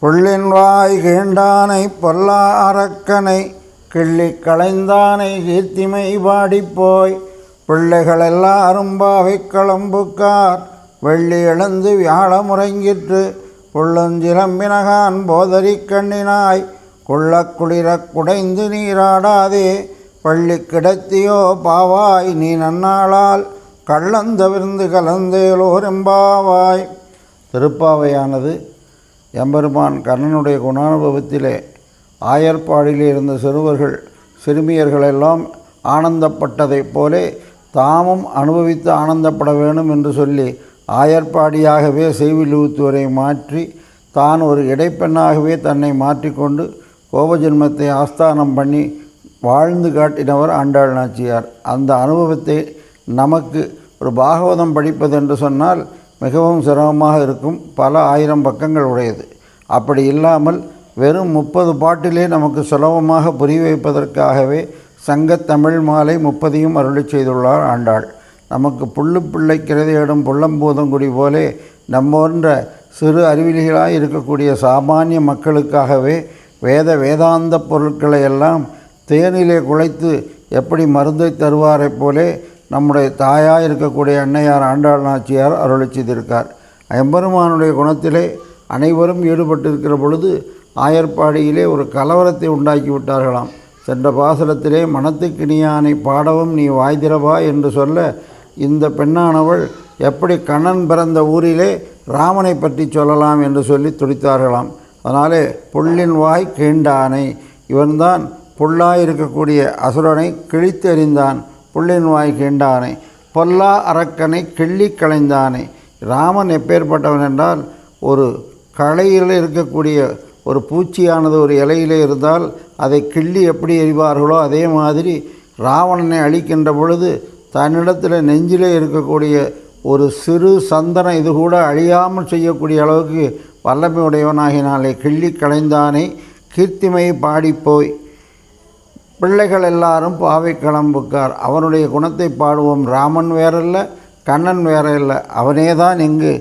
புள்ளின் வாய் கீண்டானை பொல்லா அரக்கனை கிள்ளி களைந்தானை கீர்த்திமை பாடிப்போய் பிள்ளைகள் எல்லாரும் பாவை களம்புக்கார் வெள்ளி எழுந்து வியாழ முறங்கிற்று புள்ளுஞ்சிலம்பினகான் போதரி கண்ணினாய் குள்ள குளிரக் குடைந்து நீராடாதே பள்ளி கிடத்தியோ பாவாய் நீ நன்னாளால் கள்ளந்தவிர்ந்து கலந்தேலோர் எம்பாவாய். திருப்பாவையானது எம்பெருமான் கண்ணனுடைய குணானுபவத்திலே ஆயர்பாடிலே இருந்த சிறுவர்கள் சிறுமியர்களெல்லாம் ஆனந்தப்பட்டதைப் போலே தாமும் அனுபவித்து ஆனந்தப்பட வேண்டும் என்று சொல்லி ஆயர்பாடியாகவே செய்விலூத்துவரை மாற்றி தான் ஒரு இடைப்பெண்ணாகவே தன்னை மாற்றிக்கொண்டு கோபஜென்மத்தை ஆஸ்தானம் பண்ணி வாழ்ந்து காட்டினவர் ஆண்டாள் நாச்சியார். அந்த அனுபவத்தை நமக்கு ஒரு பாகவதம் படிப்பது என்று சொன்னால் மிகவும் சிரமமாக இருக்கும். பல ஆயிரம் பக்கங்கள் உடையது. அப்படி இல்லாமல் வெறும் 30 பாட்டிலே நமக்கு சுலபமாக புரிய வைப்பதற்காகவே சங்கத்தமிழ் மாலை 30ஐயும் அருளி செய்துள்ளார் ஆண்டாள். நமக்கு புல்லு பிள்ளை கிரதையிடும் புள்ளம்பூதங்குடி போலே நம்மோன்ற சிறு அறிவிலிகளாக இருக்கக்கூடிய சாமானிய மக்களுக்காகவே வேதாந்த பொருட்களை எல்லாம் தேனிலே குழைத்து எப்படி மருந்தை தருவாரைப் போலே நம்முடைய தாயாக இருக்கக்கூடிய அன்னையார் ஆண்டாள் நாச்சியார் அருளி செய்திருக்கார். எம்பெருமானுடைய குணத்திலே அனைவரும் ஈடுபட்டிருக்கிற பொழுது ஆயர்பாடியிலே ஒரு கலவரத்தை உண்டாக்கி விட்டார்களாம். சென்ற பாசுரத்திலே மனத்துக்கினியானை பாடவும் நீ வாய்திரவா என்று சொல்ல இந்த பெண்ணானவள் எப்படி கண்ணன் பிறந்த ஊரிலே ராமனை பற்றி சொல்லலாம் என்று சொல்லி துடித்தார்களாம். அதனாலே புள்ளின் வாய் கீண்டானை, இவன்தான் புல்லாயிருக்கக்கூடிய அசுரனை கிழித்தெறிந்தான். புள்ளின் வாய் கீண்டானை பொல்லா அரக்கனை கிள்ளி களைந்தானை. ராமன் எப்பேற்பட்டவன் என்றால் ஒரு களையில் இருக்கக்கூடிய ஒரு பூச்சியானது ஒரு இலையிலே இருந்தால் அதை கிள்ளி எப்படி எறிவார்களோ அதே மாதிரி ராவணனை அழிக்கின்ற பொழுது தன்னிடத்தில் நெஞ்சிலே இருக்கக்கூடிய ஒரு சிறு சந்தனம் இது கூட அழியாமல் செய்யக்கூடிய அளவுக்கு வல்லமை உடையவனாகினாலே கிள்ளி களைந்தானை கீர்த்திமை பாடிப்போய் பிள்ளைகள் எல்லாரும் பாவை களம்புக்கார். அவனுடைய குணத்தை பாடுவோம். ராமன் வேறல்ல, கண்ணன் வேற இல்லை, அவனே தான் இங்கு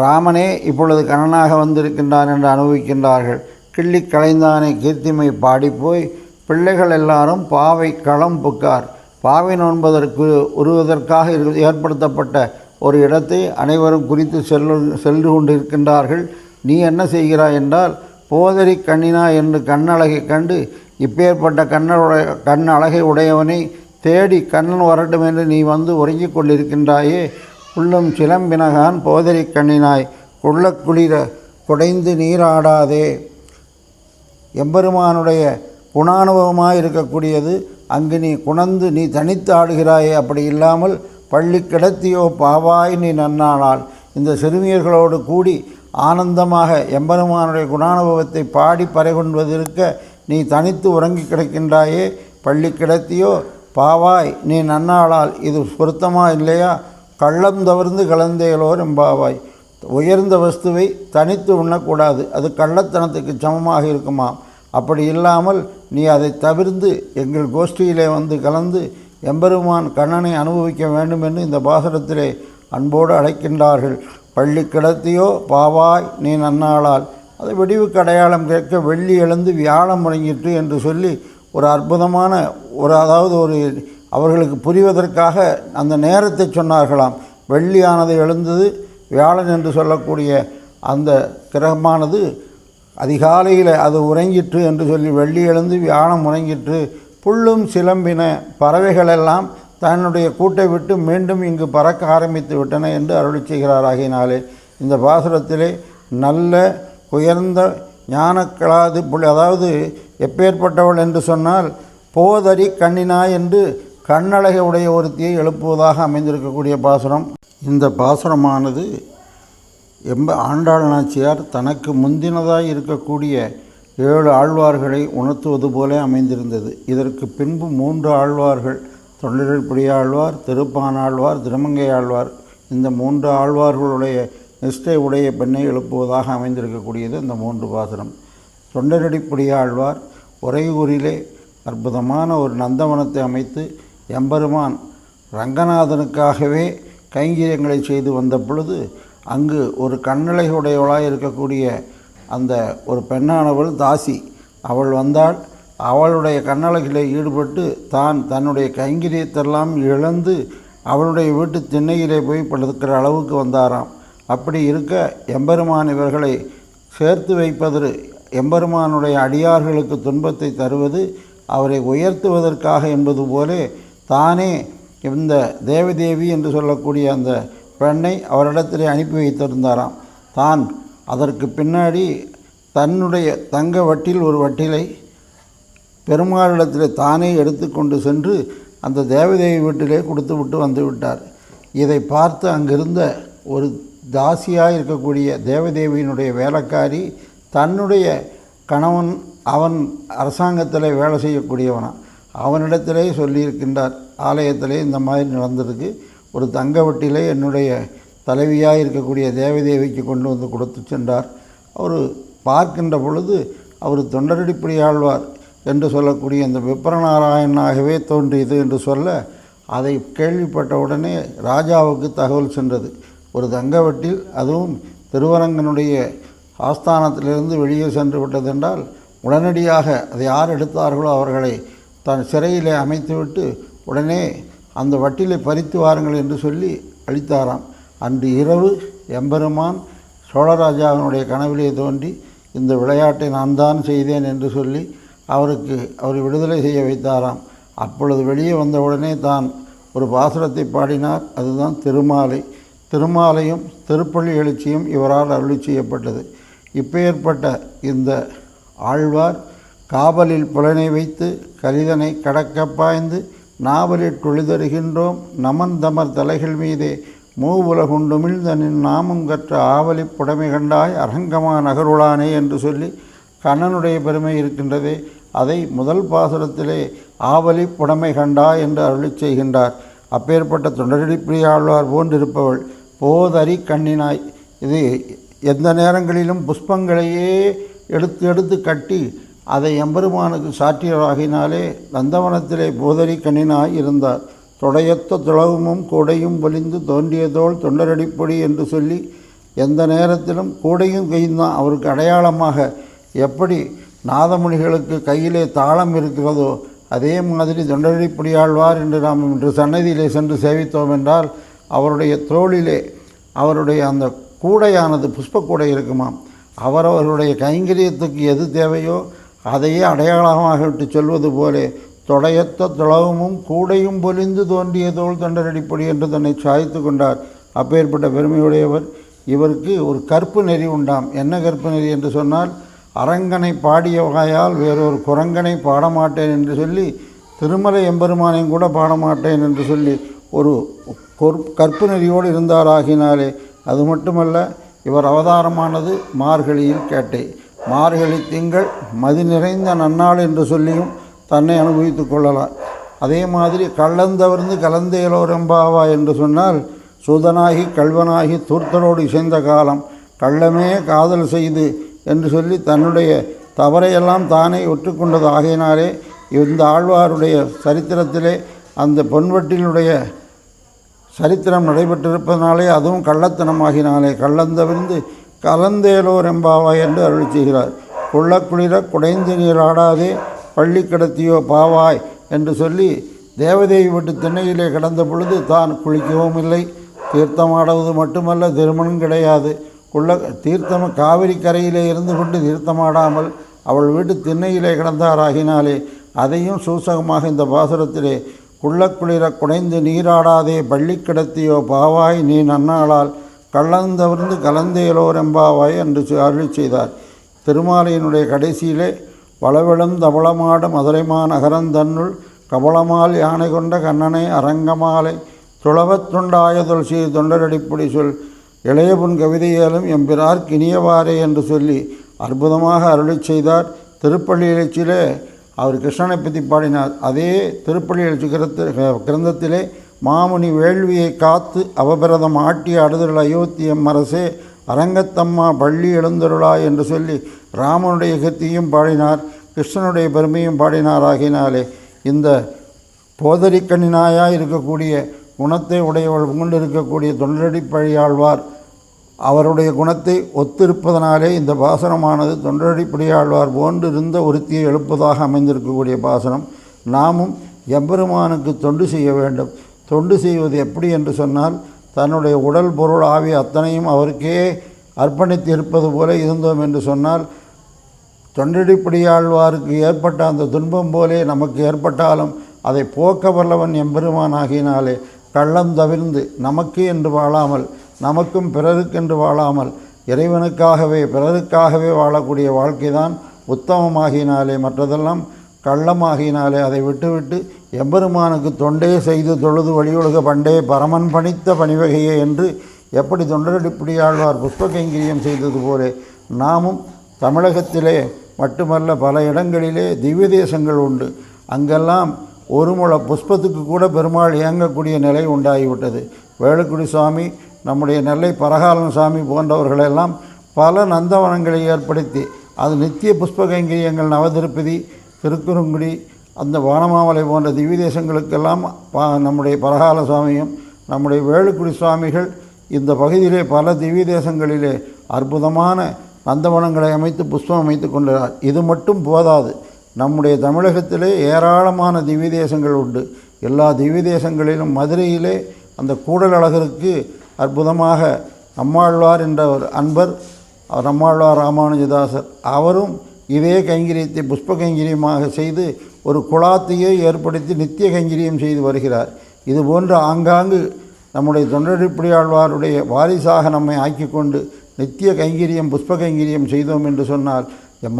ராமனே இப்பொழுது கண்ணனாக வந்திருக்கின்றான் என்று அனுபவிக்கின்றார்கள். கிள்ளி களைந்தானை கீர்த்திமை பாடிப்போய் பிள்ளைகள் எல்லாரும் பாவை களம்புக்கார். பாவை நோன்பதற்கு உருவதற்காக ஏற்படுத்தப்பட்ட ஒரு இடத்தை அனைவரும் குறித்து சென்று கொண்டிருக்கின்றார்கள். நீ என்ன செய்கிறாய் என்றால் போதரி கண்ணினா என்று கண்ணழகை கண்டு இப்பேற்பட்ட கண் அழகை உடையவனை தேடி கண்ணன் வரட்டும் என்று நீ வந்து உறங்கிக் கொண்டிருக்கின்றாயே. புள்ளும் சிலம்பினகான் போதரி கண்ணினாய் குள்ள குளிர குடைந்து நீராடாதே. எம்பெருமானுடைய குணானுபவமாக இருக்கக்கூடியது அங்கு நீ குணந்து நீ தனித்து ஆடுகிறாயே. அப்படி இல்லாமல் பள்ளி கிடத்தியோ பாவாய் நீ நன்னாளால். இந்த சிறுமியர்களோடு கூடி ஆனந்தமாக எம்பெருமானுடைய குணானுபவத்தை பாடி பறைகொண்டுவதற்க நீ தனித்து உறங்கி கிடக்கின்றாயே. பள்ளி கிடத்தியோ பாவாய் நீ நன்னாளால். இது பொருத்தமா இல்லையா? கள்ளம் தவிர்ந்து கலந்தேலோர் எம்பாவாய். உயர்ந்த வஸ்துவை தனித்து உண்ணக்கூடாது, அது கள்ளத்தனத்துக்கு சமமாக இருக்குமாம். அப்படி இல்லாமல் நீ அதை தவிர்த்து எங்கள் கோஷ்டியிலே வந்து கலந்து எம்பெருமான் கண்ணனை அனுபவிக்க வேண்டும் என்று இந்த பாசுரத்திலே அன்போடு அழைக்கின்றார்கள். பள்ளி கிடத்தியோ பாவாய் நீ நன்னாளால். அது வெடிவுக்கு அடையாளம் கேட்க வெள்ளி எழுந்து வியாழம் முறங்கிற்று என்று சொல்லி ஒரு அற்புதமான அதாவது அவர்களுக்கு புரிவதற்காக அந்த நேரத்தை சொன்னார்களாம். வெள்ளியானது எழுந்தது, வியாழன் என்று சொல்லக்கூடிய அந்த கிரகமானது அதிகாலையில் அது உறங்கிற்று என்று சொல்லி வெள்ளி எழுந்து வியாழம் உறங்கிற்று. புல்லும் சிலம்பின பறவைகளெல்லாம் தன்னுடைய கூட்டை விட்டு மீண்டும் இங்கு பறக்க ஆரம்பித்து விட்டன என்று அருளி செய்கிறார். ஆகினாலே இந்த பாசுரத்திலே நல்ல உயர்ந்த ஞானக்களாது அதாவது எப்பேற்பட்டவள் என்று சொன்னால் போதரி கண்ணினாய் என்று கண்ணழகை உடைய ஒருத்தியை எழுப்புவதாக அமைந்திருக்கக்கூடிய பாசுரம். இந்த பாசுரமானது ஆண்டாள் நாச்சியார் தனக்கு முந்தினதாய் இருக்கக்கூடிய 7 ஆழ்வார்களை உணர்த்துவது போல அமைந்திருந்தது. இதற்கு பின்பு 3 ஆழ்வார்கள், தொண்டரடிப்புடியாழ்வார், திருப்பானாழ்வார், திருமங்கை ஆழ்வார், இந்த 3 ஆழ்வார்களுடைய நிஷ்டை உடைய பெண்ணை எழுப்புவதாக அமைந்திருக்கக்கூடியது இந்த 3 பாசுரம். தொண்டரடிப்புடியாழ்வார் உறையூரிலே அற்புதமான ஒரு நந்தவனத்தை அமைத்து எம்பெருமான் ரங்கநாதனுக்காகவே கைங்கரியங்களை செய்து வந்த பொழுது அங்கு ஒரு கண்ணழகுடையவளாக இருக்கக்கூடிய அந்த ஒரு பெண்ணானவள் தாசி. அவள் வந்தாள். அவளுடைய கண்ணழகிலே ஈடுபட்டு தான் தன்னுடைய கைங்கரியத்தெல்லாம் இழந்து அவளுடைய வீட்டு திண்ணையிலே போய் படுக்கிற அளவுக்கு வந்தாராம். அப்படி இருக்க எம்பெருமான் இவர்களை சேர்த்து வைப்பது, எம்பெருமானுடைய அடியார்களுக்கு துன்பத்தை தருவது அவரை உயர்த்துவதற்காக என்பது போலே தானே இந்த தேவதேவி என்று சொல்லக்கூடிய அந்த பெண்ணை அவரிடத்திலே அனுப்பி வைத்திருந்தாராம். தான் அதற்கு பின்னாடி தன்னுடைய தங்க வட்டில் ஒரு வட்டிலை பெருமாளிடத்தில் தானே எடுத்து கொண்டு சென்று அந்த தேவதேவி வீட்டிலே கொடுத்து விட்டு வந்து விட்டார். இதை பார்த்து அங்கிருந்த ஒரு தாசியாக இருக்கக்கூடிய தேவதேவியினுடைய வேலைக்காரி தன்னுடைய கணவன் அவன் அரசாங்கத்தில் வேலை செய்யக்கூடியவனான், அவனிடத்திலே சொல்லியிருக்கின்றார், ஆலயத்திலே இந்த மாதிரி நடந்திருக்கு, ஒரு தங்க வட்டிலே என்னுடைய தலைவியாக இருக்கக்கூடிய தேவதேவிக்கு கொண்டு வந்து கொடுத்து சென்றார். அவர் பார்க்கின்ற பொழுது அவர் தொண்டரடிப்படி ஆழ்வார் என்று சொல்லக்கூடிய இந்த விப்ரநாராயணனாகவே தோன்றியது என்று சொல்ல, அதை கேள்விப்பட்ட உடனே ராஜாவுக்கு தகவல் சென்றது. ஒரு தங்கவட்டில், அதுவும் திருவரங்கனுடைய ஆஸ்தானத்திலிருந்து வெளியே சென்று விட்டதென்றால் உடனடியாக அதை யார் எடுத்தார்களோ அவர்களை தன் சிறையிலே அமைத்துவிட்டு உடனே அந்த வட்டிலை பறித்து வாருங்கள் என்று சொல்லி அளித்தாராம். அன்று இரவு எம்பெருமான் சோழராஜாவினுடைய கனவிலே தோன்றி இந்த விளையாட்டை நான் தான் செய்தேன் என்று சொல்லி அவரை விடுதலை செய்ய வைத்தாராம். அப்பொழுது வெளியே வந்தவுடனே தான் ஒரு பாசுரத்தை பாடினார். அதுதான் திருமாலை. திருமாலையும் திருப்பள்ளி எழுச்சியும் இவரால் அருளி செய்யப்பட்டது. இப்பேற்பட்ட இந்த ஆழ்வார் காவலில் புலனை வைத்து கலிதனை கடக்க பாய்ந்து நாவலில் தொழிதருகின்றோம் நமன் தமர் தலைகள் மீதே மூவுலகுண்டுமிழ் தன்னின் நாமம் கற்ற ஆவலி புடமை கண்டாய் அரங்கமா நகருளானே என்று சொல்லி கண்ணனுடைய பெருமை இருக்கின்றதே, அதை முதல் பாசுரத்திலே ஆவலி புடமை கண்டாய் என்று அருளி செய்கின்றார். அப்பேற்பட்ட தொண்டரடிப்பிடி ஆழ்வார் போன்றிருப்பவள் போதறி கண்ணினாய். இது எந்த நேரங்களிலும் புஷ்பங்களையே எடுத்து எடுத்து கட்டி அதை எம்பெருமானுக்கு சாற்றியராகினாலே நந்தவனத்திலே போதறி கண்ணினாய் இருந்தார். தொடையத்த துளவமும் கூடையும் பொலிந்து தோன்றியதோள் தொண்டரடிப்பொடி என்று சொல்லி எந்த நேரத்திலும் கூடையும் கையும்தான் அவருக்கு அடையாளமாக. எப்படி நாதமுனிகளுக்கு கையிலே தாளம் இருக்கிறதோ அதே மாதிரி தொண்டரடிப்பொடி ஆழ்வார் என்று நாம் இன்று சன்னதியிலே சென்று சேவித்தோம் என்றால் அவருடைய தோளிலே அவருடைய அந்த கூடையானது புஷ்பக்கூடை இருக்குமாம். அவரவர்களுடைய கைங்கரியத்துக்கு எது தேவையோ அதையே அடையாளமாக விட்டு சொல்வது போலே தொடையத்த துளவமும் கூடையும் பொலிந்து தோன்றியதோள் தொண்டரடிப்பொடி என்று தன்னை சாய்த்து கொண்டார். அப்பேற்பட்ட பெருமையுடையவர். இவருக்கு ஒரு கற்பு நெறி உண்டாம். என்ன கற்பு நெறி என்று சொன்னால், அரங்கனை பாடிய வகையால் வேறொரு குரங்கனை பாடமாட்டேன் என்று சொல்லி திருமலை எம்பெருமானையும் கூட பாடமாட்டேன் என்று சொல்லி ஒரு கற்பு நெறியோடு இருந்தாராகினாலே. அது மட்டுமல்ல, இவர் அவதாரமானது மார்கழியில் கேட்டை. மார்கழி திங்கள் மதி நிறைந்த நன்னாள் என்று சொல்லியும் தன்னை அனுபவித்து கொள்ளலாம். அதே மாதிரி கள்ளந்தவர்ந்து கலந்தேலோரெம்பாவா என்று சொன்னால் சூதனாகி கல்வனாகி தூர்த்தரோடு இசைந்த காலம் கள்ளமே காதல் செய்து என்று சொல்லி தன்னுடைய தவறையெல்லாம் தானே ஒற்றுக்கொண்டது ஆகையினாலே இந்த ஆழ்வாருடைய சரித்திரத்திலே அந்த பொன்வட்டினுடைய சரித்திரம் நடைபெற்றிருப்பதனாலே அதுவும் கள்ளத்தனமாகினாலே கள்ளந்தவிர்ந்து கலந்தேலோர் எம்பாவாய் என்று அருளி செய்கிறார். குள்ளக்குளிர குடைந்து நீராடாதே பள்ளி கிடத்தியோ பாவாய் என்று சொல்லி தேவதேவி விட்டு திண்ணையிலே கிடந்த பொழுது தான் குளிக்கவும் இல்லை, தீர்த்தமாடுவது மட்டுமல்ல திருமணம் கிடையாது. தீர்த்தம் காவிரி கரையிலே இருந்து கொண்டு தீர்த்தமாடாமல் அவள் வீட்டு திண்ணையிலே கிடந்தாராகினாலே அதையும் சூசகமாக இந்த பாசுரத்திலே குள்ளக்குளிர குடைந்து நீராடாதே பள்ளி கிடத்தியோ பாவாய் நீ நன்னாளால் கள்ளந்தவிர்ந்து கலந்தேலோர் எம்பாவாய் என்று அருளி செய்தார். திருமாலையினுடைய கடைசியிலே வளவிளம் தவளமாடு மதுரைமா நகரந்தன்னுள் கபளமால் யானை கொண்ட கண்ணனை அரங்கமாலை துளவத் தொண்டாய துளசி தொண்டரடிப்பொடி சொல் இளையபுன் கவிதையாலும் எம்பிரார் கிணியவாரே என்று சொல்லி அற்புதமாக அருளி செய்தார். திருப்பள்ளி எழுச்சியிலே அவர் கிருஷ்ணனை பற்றி பாடினார். அதே திருப்பள்ளி எழுச்சி கிரந்தத்திலே மாமுனி வேள்வியை காத்து அவபிரதம் ஆட்டிய அடுதல் அயோத்தியம் அரசே அரங்கத்தம்மா பள்ளி எழுந்தருளா என்று சொல்லி ராமனுடைய கத்தியும் பாடினார், கிருஷ்ணனுடைய பெருமையும் பாடினார். ஆகினாலே இந்த போதரிக்கண்ணினாயாக இருக்கக்கூடிய குணத்தை உடையவள் கொண்டிருக்கக்கூடிய தொண்டரடிப்பழி ஆழ்வார் அவருடைய குணத்தை ஒத்திருப்பதனாலே இந்த பாசனமானது தொண்டரடிப்படியாழ்வார் போன்றிருந்த ஒருத்தியை எழுப்பதாக அமைந்திருக்கக்கூடிய பாசனம். நாமும் எம்பெருமானுக்கு தொண்டு செய்ய வேண்டும். தொண்டு செய்வது எப்படி என்று சொன்னால், தன்னுடைய உடல் பொருள் ஆவி அத்தனையும் அவருக்கே அர்ப்பணித்து இருப்பது போல இருந்தோம் என்று சொன்னால், தொண்டடிப்படியாழ்வாருக்கு ஏற்பட்ட அந்த துன்பம் போலே நமக்கு ஏற்பட்டாலும் அதை போக்க வல்லவன் எம்பெருமான் ஆகினாலே கள்ளம் தவிர்ந்து நமக்கு என்று வாழாமல், நமக்கும் பிறருக்கென்று வாழாமல், இறைவனுக்காகவே பிறருக்காகவே வாழக்கூடிய வாழ்க்கை தான் உத்தமமாகினாலே, மற்றதெல்லாம் கள்ளமாகினாலே அதை விட்டுவிட்டு எம்பெருமானுக்கு தொண்டே செய்து தொழுது வழியொழுக பண்டே பரமன் பணித்த பணிவகையே என்று எப்படி தொண்டரடிப்படியாழ்வார் புஷ்பகைங்கரியம் செய்தது போலே நாமும் தமிழகத்திலே மட்டுமல்ல பல இடங்களிலே திவ்ய தேசங்கள் உண்டு. அங்கெல்லாம் ஒரு முழ புஷ்பத்துக்கு கூட பெருமாள் இயங்கக்கூடிய நிலை உண்டாகிவிட்டது. வேலுக்குடி சுவாமி, நம்முடைய நெல்லை பரகாலன் சாமி போன்றவர்களெல்லாம் பல நந்தவனங்களை ஏற்படுத்தி அது நித்திய புஷ்பகைங்கரியங்கள் நவதிருப்பதி, திருக்குறுங்குடி, அந்த வானமாமலை போன்ற திவ்ய தேசங்களுக்கெல்லாம் நம்முடைய பரகால சுவாமியும் நம்முடைய வேலுக்குடி சுவாமிகள் இந்த பகுதியிலே பல திவ்ய தேசங்களிலே அற்புதமான நந்தவனங்களை அமைத்து புஷ்பம் அமைத்து கொண்டார். இது மட்டும் போதாது, நம்முடைய தமிழகத்திலே ஏராளமான திவ்ய தேசங்கள் உண்டு. எல்லா திவ்ய தேசங்களிலும் மதுரையிலே அந்த கூடல் அழகருக்கு அற்புதமாக நம்மாழ்வார் என்ற ஒரு அன்பர், நம்மாழ்வார் ராமானுஜதாசர், அவரும் இதே கைங்கரியத்தை புஷ்ப கைங்கரியமாக செய்து ஒரு குழாத்தையே ஏற்படுத்தி நித்திய கைங்கரியம் செய்து வருகிறார். இதுபோன்று ஆங்காங்கு நம்முடைய தொண்டடிப்படியாழ்வாருடைய வாரிசாக நம்மை ஆக்கி கொண்டு நித்திய கைங்கரியம் புஷ்ப கைங்கரியம் செய்தோம் என்று சொன்னால்,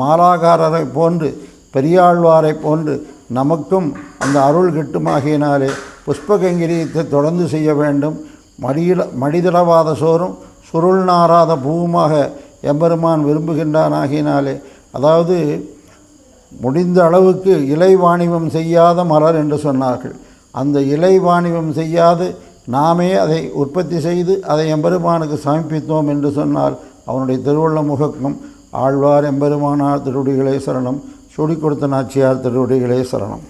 மாலாகாரரை போன்று பெரியாழ்வாரை போன்று நமக்கும் அந்த அருள் கிட்டுமாகினாலே புஷ்ப கைங்கரியத்தை தொடர்ந்து செய்ய வேண்டும். மடிதளவாத சோறும் சுருள் நாராத பூவுமாக எம்பெருமான் விரும்புகின்றான் ஆகினாலே, அதாவது முடிந்த அளவுக்கு இலை வாணிபம் செய்யாத மலர் என்று சொன்னார்கள். அந்த இலை வாணிபம் செய்யாது நாமே அதை உற்பத்தி செய்து அதை எம்பெருமானுக்கு சமர்ப்பித்தோம் என்று சொன்னால் அவனுடைய திருவுள்ள முகக்கும் ஆழ்வார் எம்பெருமானார் திருவடிகளே சரணம், சுடி கொடுத்த நாச்சியார் திருவடிகளே சரணம்.